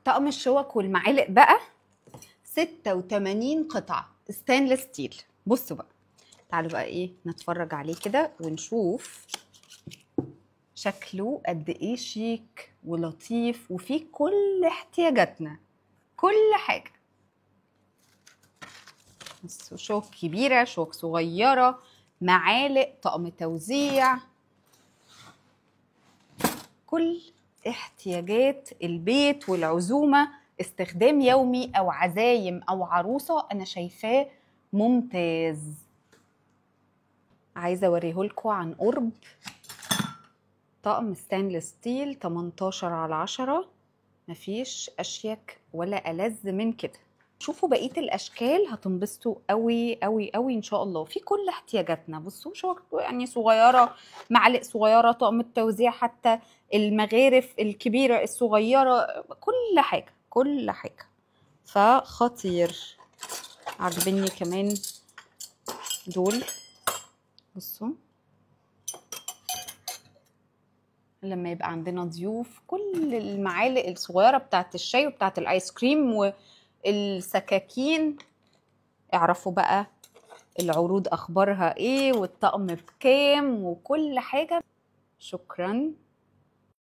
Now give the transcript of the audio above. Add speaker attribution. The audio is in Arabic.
Speaker 1: طقم الشوك والمعالق بقى 86 قطعة ستانلس ستيل. بصوا بقى، تعالوا بقى ايه نتفرج عليه كده ونشوف شكله قد ايه شيك ولطيف وفيه كل احتياجاتنا، كل حاجة. بصوا، شوك كبيرة، شوك صغيرة، معالق، طقم توزيع، كل احتياجات البيت والعزومة، استخدام يومي أو عزايم أو عروسة. أنا شايفاه ممتاز. عايزة أوريهولكوا عن قرب. طقم ستانلس ستيل 18×10، مفيش أشيك ولا ألذ من كده. شوفوا بقية الأشكال هتنبسطوا قوي قوي قوي إن شاء الله. في كل احتياجاتنا. بصوا، شوك يعني صغيرة، معالق صغيرة، طقم التوزيع، حتى المغارف الكبيرة الصغيرة، كل حاجة كل حاجة. فخطير. عجبني كمان دول. بصوا، لما يبقى عندنا ضيوف، كل المعالق الصغيرة بتاعت الشاي وبتاعت الآيس كريم والسكاكين. اعرفوا بقى العروض أخبارها إيه والطقم بكام وكل حاجة. شكراً.